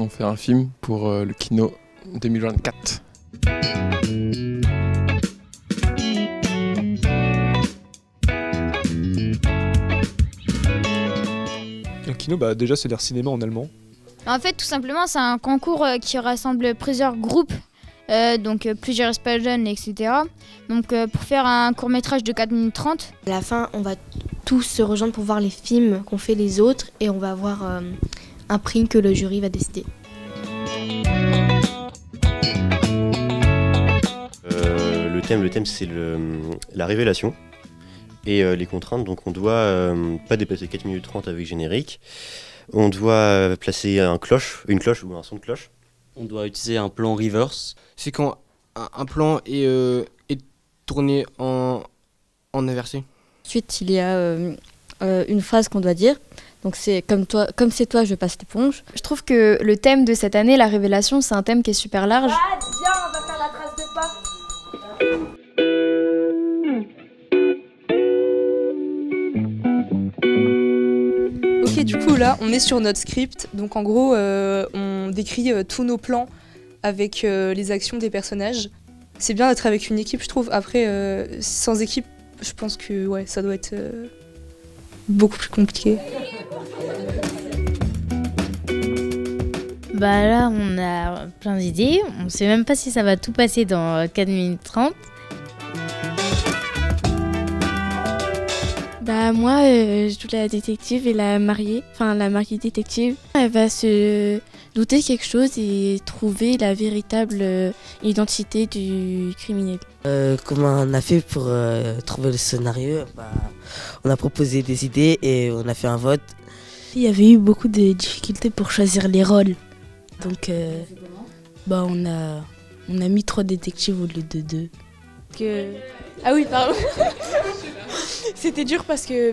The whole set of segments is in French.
on fait un film pour le Kino 2024. Un Kino, déjà c'est l'air cinéma en allemand. En fait, tout simplement, c'est un concours qui rassemble plusieurs groupes, donc plusieurs espaces jeunes, etc. Donc pour faire un court-métrage de 4 minutes 30. À la fin, on va tous se rejoindre pour voir les films qu'ont fait les autres et on va avoir un prix que le jury va décider. Le thème c'est la révélation et les contraintes. Donc on doit pas dépasser 4 minutes 30 avec générique. On doit placer une cloche ou un son de cloche. On doit utiliser un plan reverse. C'est quand un plan est tourné en inversé. Ensuite, il y a une phrase qu'on doit dire. Donc c'est comme c'est toi, je passe l'éponge. Je trouve que le thème de cette année, la révélation, c'est un thème qui est super large. Ah, viens, on va faire la trace de pas. Ok, du coup là, on est sur notre script. Donc en gros, on décrit tous nos plans avec les actions des personnages. C'est bien d'être avec une équipe, je trouve. Après, sans équipe, je pense que ouais, ça doit être beaucoup plus compliqué. Là, on a plein d'idées. On sait même pas si ça va tout passer dans 4 minutes 30. Moi, je joue la détective et la mariée détective. Elle va se douter quelque chose et trouver la véritable identité du criminel. Comment on a fait pour trouver le scénario? On a proposé des idées et on a fait un vote. Il y avait eu beaucoup de difficultés pour choisir les rôles. Donc, on a mis 3 détectives au lieu de 2. Ah oui, pardon. C'était dur parce que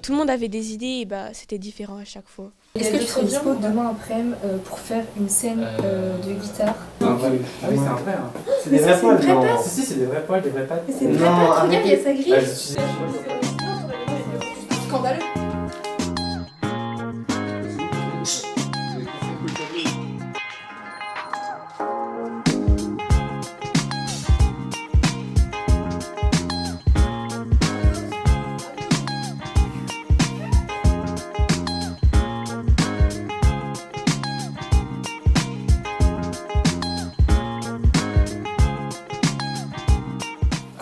tout le monde avait des idées et c'était différent à chaque fois. Est-ce que tu serais dispo demain après-midi pour faire une scène de guitare? Ah oui, c'est un vrai. Hein. C'est des vrais poils. Si, c'est des vrais poils, des vraies pattes. C'est des vraies pattes, regarde, il y a sa grille. Scandaleux.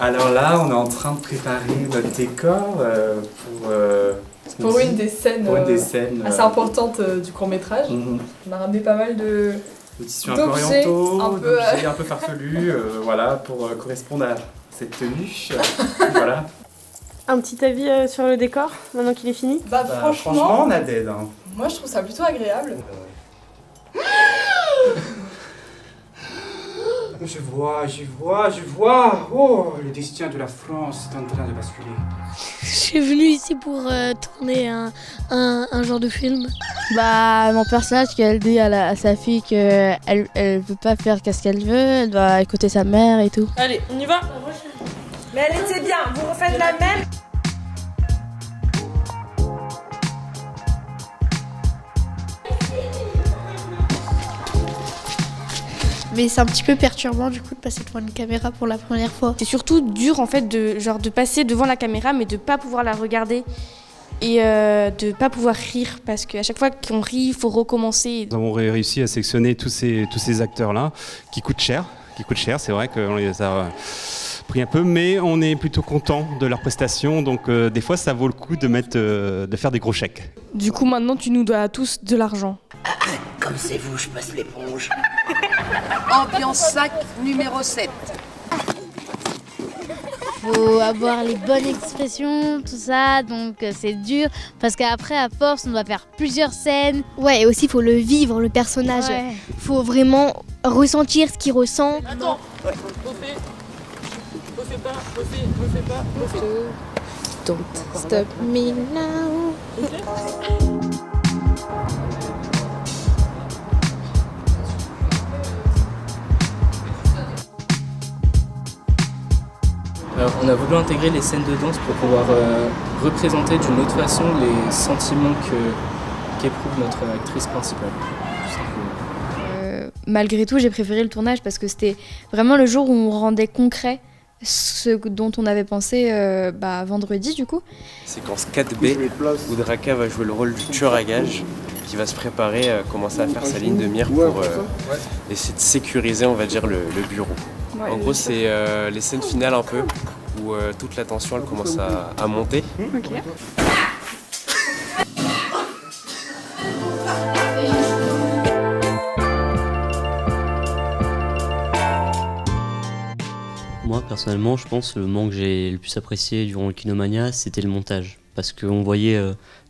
Alors là, on est en train de préparer notre décor pour une des scènes, assez importantes du court-métrage. On a ramené pas mal de tissus un peu orientaux, d'objets un peu farfelus, pour correspondre à cette tenue. Voilà. Un petit avis sur le décor, maintenant qu'il est fini? Franchement, on a d'aide. Hein. Moi, je trouve ça plutôt agréable. Je vois. Oh, le destin de la France est en train de basculer. Je suis venue ici pour tourner un genre de film. Mon personnage qui elle dit à sa fille qu'elle veut pas faire ce qu'elle veut, elle doit écouter sa mère et tout. Allez, on y va. Mais elle était bien, vous refaites la même. Mais c'est un petit peu perturbant du coup de passer devant une caméra pour la première fois. C'est surtout dur en fait de passer devant la caméra mais de pas pouvoir la regarder et de pas pouvoir rire parce qu'à chaque fois qu'on rit, il faut recommencer. Nous avons réussi à sélectionner tous ces acteurs-là qui coûtent cher. C'est vrai qu'on les a pris un peu, mais on est plutôt content de leur prestation. Donc des fois, ça vaut le coup de faire des gros chèques. Du coup, maintenant, tu nous dois à tous de l'argent. Comme c'est vous, je passe l'éponge. Ambiance sac numéro 7. Faut avoir les bonnes expressions, tout ça, donc c'est dur. Parce qu'après, à force, on doit faire plusieurs scènes. Ouais, et aussi, il faut le vivre, le personnage. Ouais. Faut vraiment ressentir ce qu'il ressent. Attends, refais pas. Don't stop me now. Alors, on a voulu intégrer les scènes de danse pour pouvoir représenter d'une autre façon les sentiments qu'éprouve notre actrice principale, tout simplement. malgré tout, j'ai préféré le tournage parce que c'était vraiment le jour où on rendait concret ce dont on avait pensé vendredi du coup. Séquence 4B où Draka va jouer le rôle du tueur à gages qui va se préparer, commencer à faire sa ligne de mire pour essayer de sécuriser, on va dire, le bureau. En gros, c'est les scènes finales un peu où toute la tension elle commence à monter. Ok. Moi, personnellement, je pense que le moment que j'ai le plus apprécié durant le Kinomania, c'était le montage. Parce qu'on voyait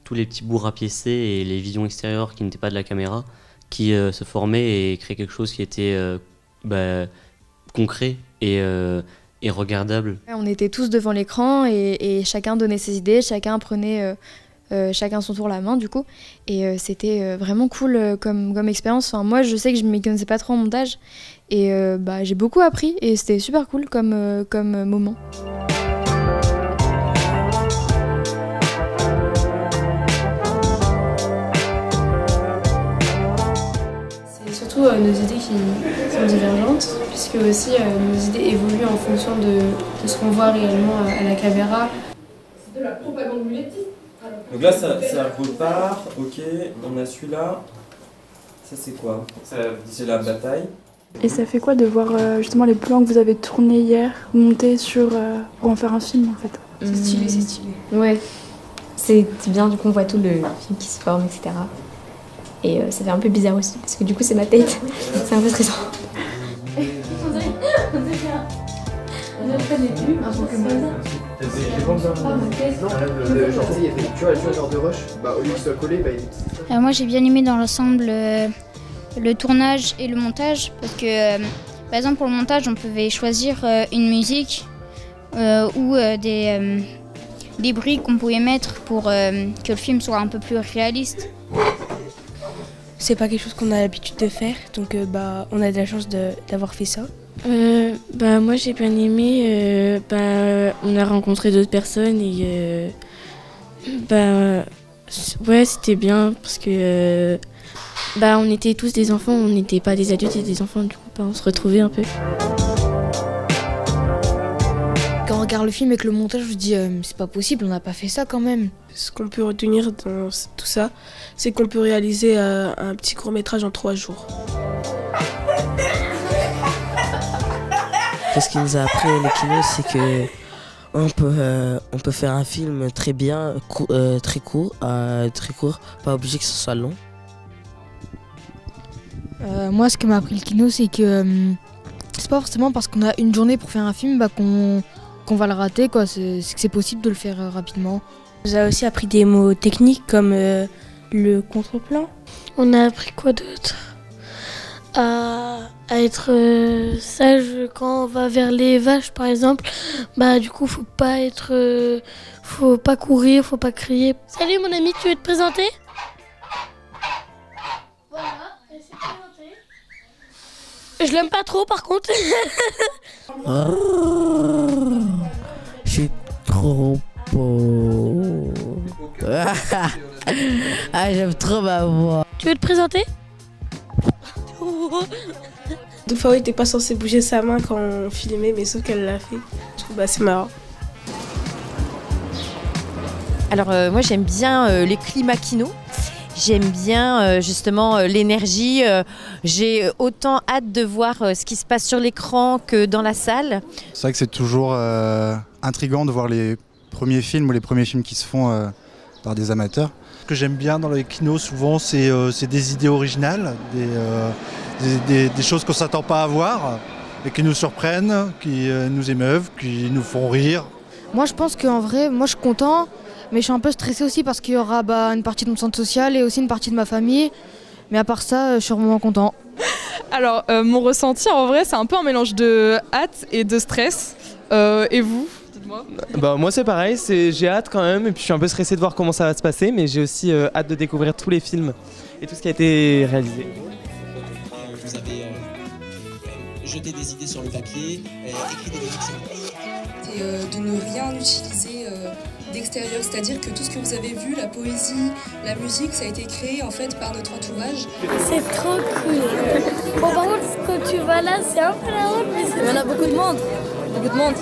tous les petits bouts rapiécés et les visions extérieures qui n'étaient pas de la caméra qui se formaient et créaient quelque chose qui était concret et regardable. On était tous devant l'écran et chacun donnait ses idées, chacun prenait chacun son tour la main du coup. Et c'était vraiment cool comme expérience. Enfin, moi, je sais que je ne m'y connaissais pas trop en montage. Et j'ai beaucoup appris et c'était super cool comme moment. C'est surtout nos idées qui sont divergentes, puisque aussi nos idées évoluent en fonction de ce qu'on voit réellement à la caméra. C'est de la propagande mulletiste. Donc là, ça repart, ok, on a celui-là. Ça, c'est quoi? C'est la bataille. Et ça fait quoi de voir justement les plans que vous avez tournés hier monter pour en faire un film en fait? C'est stylé, c'est stylé. Ouais, c'est bien, du coup on voit tout le film qui se forme, etc. Et ça fait un peu bizarre aussi, parce que du coup c'est ma tête, c'est un peu stressant. Moi j'ai bien aimé dans l'ensemble le tournage et le montage parce que par exemple pour le montage on pouvait choisir une musique ou des bruits qu'on pouvait mettre pour que le film soit un peu plus réaliste. C'est pas quelque chose qu'on a l'habitude de faire, donc on a de la chance d'avoir fait ça. Moi j'ai bien aimé, on a rencontré d'autres personnes et ouais c'était bien parce que on était tous des enfants, on n'était pas des adultes et des enfants, du coup on se retrouvait un peu. Quand on regarde le film et que le montage, je me dis c'est pas possible, on n'a pas fait ça quand même. Ce qu'on peut retenir dans tout ça, c'est qu'on peut réaliser un petit court-métrage en 3 jours. Ce qui nous a appris les kinos, c'est que on peut faire un film très bien, très court, pas obligé que ce soit long. Moi, ce que m'a appris le kino, c'est que c'est pas forcément parce qu'on a une journée pour faire un film qu'on va le rater, quoi. C'est que c'est possible de le faire rapidement. On a aussi appris des mots techniques comme le contre-plan. On a appris quoi d'autre? À être sage quand on va vers les vaches, par exemple. Du coup, faut pas courir, faut pas crier. Salut mon ami, tu veux te présenter? Voilà, elle s'est présentée. Je l'aime pas trop par contre. Je suis trop beau. J'aime trop ma voix. Tu veux te présenter? Deux fois, il était pas censé bouger sa main quand on filmait, mais sauf qu'elle l'a fait. Je trouve c'est marrant. Alors moi j'aime bien les climats kino. J'aime bien justement l'énergie. J'ai autant hâte de voir ce qui se passe sur l'écran que dans la salle. C'est vrai que c'est toujours intriguant de voir les premiers films ou les premiers films qui se font par des amateurs. Ce que j'aime bien dans les kinos souvent c'est des idées originales, des choses qu'on ne s'attend pas à voir et qui nous surprennent, qui nous émeuvent, qui nous font rire. Moi, je pense qu'en vrai, moi je suis content. Mais je suis un peu stressée aussi parce qu'il y aura une partie de mon centre social et aussi une partie de ma famille. Mais à part ça, je suis vraiment content. Alors, mon ressenti en vrai, c'est un peu un mélange de hâte et de stress. Et vous, dites-moi? Moi, c'est pareil, j'ai hâte quand même. Et puis, je suis un peu stressée de voir comment ça va se passer. Mais j'ai aussi hâte de découvrir tous les films et tout ce qui a été réalisé. Vous avez jeté des idées sur le papier, écrit des lyrics sur le papier. Et de ne rien utiliser d'extérieur, c'est-à-dire que tout ce que vous avez vu, la poésie, la musique, ça a été créé en fait par notre entourage. C'est trop cool. Bon, par contre, tu vas là, c'est un peu la honte, mais c'est... Il y en a beaucoup de monde. Beaucoup de monde.